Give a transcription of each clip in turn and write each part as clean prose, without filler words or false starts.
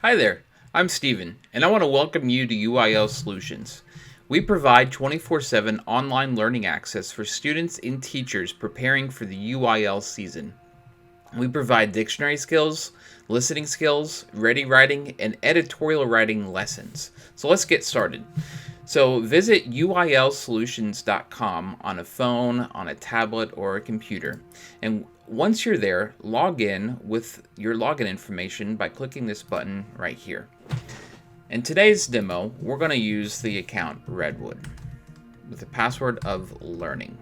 Hi there, I'm Steven, and I want to welcome you to UIL Solutions. We provide 24/7 online learning access for students and teachers preparing for the UIL season. We provide dictionary skills, listening skills, ready writing, and editorial writing lessons. So let's get started. So visit uilsolutions.com on a phone, on a tablet, or a computer. And once you're there, log in with your login information by clicking this button right here. In today's demo, we're going to use the account Redwood with the password of learning.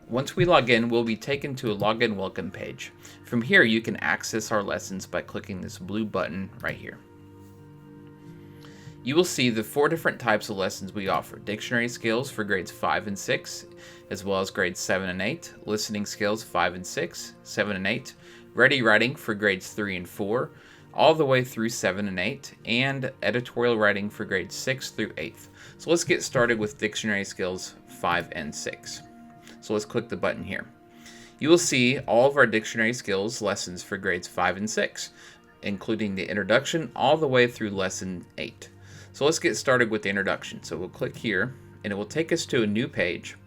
Once we log in, we'll be taken to a login welcome page. From here, you can access our lessons by clicking this blue button right here. You will see the 4 different types of lessons we offer: dictionary skills for grades 5 and 6, as well as grades 7 and 8, listening skills 5 and 6, 7 and 8, ready writing for grades 3 and 4, all the way through 7 and 8, and editorial writing for grades 6 through 8th. So let's get started with dictionary skills 5 and 6. So let's click the button here. You will see all of our dictionary skills lessons for grades 5 and 6, including the introduction all the way through lesson 8. So let's get started with the introduction. So we'll click here, and it will take us to a new page.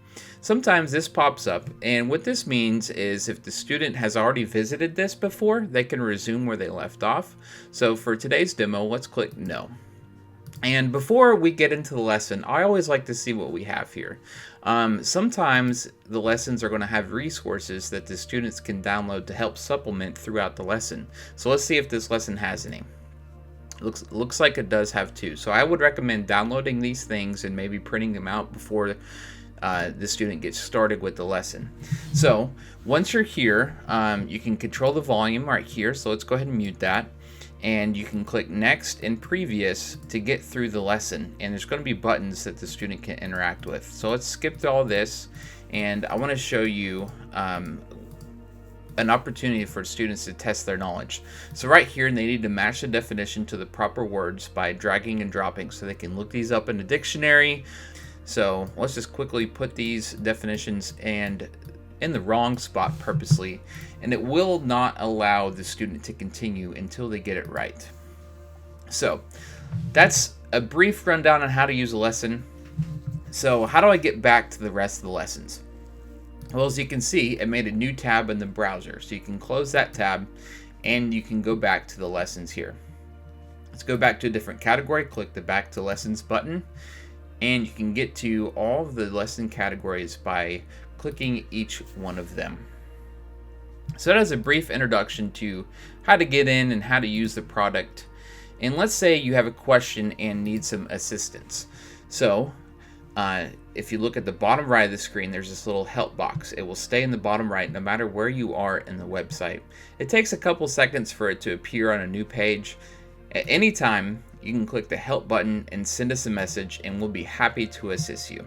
Sometimes this pops up, and what this means is if the student has already visited this before, they can resume where they left off. So for today's demo, let's click No. And before we get into the lesson, I always like to see what we have here. Sometimes the lessons are going to have resources that the students can download to help supplement throughout the lesson. So let's see if this lesson has any. Looks like it does have 2. So I would recommend downloading these things and maybe printing them out before the student gets started with the lesson. So once you're here, you can control the volume right here. So let's go ahead and mute that. And you can click Next and Previous to get through the lesson. And there's going to be buttons that the student can interact with. So let's skip all this. And I want to show you an opportunity for students to test their knowledge. So right here, they need to match the definition to the proper words by dragging and dropping, so they can look these up in the dictionary. So let's just quickly put these definitions and in the wrong spot purposely, and it will not allow the student to continue until they get it right. So that's a brief rundown on how to use a lesson. So how do I get back to the rest of the lessons? Well, as you can see, it made a new tab in the browser. So you can close that tab and you can go back to the lessons here. Let's go back to a different category, click the Back to Lessons button, and you can get to all of the lesson categories by clicking each one of them. So that is a brief introduction to how to get in and how to use the product. And let's say you have a question and need some assistance. So if you look at the bottom right of the screen, there's this little help box. It will stay in the bottom right no matter where you are in the website. It takes a couple seconds for it to appear on a new page. At any time, you can click the help button and send us a message, and we'll be happy to assist you.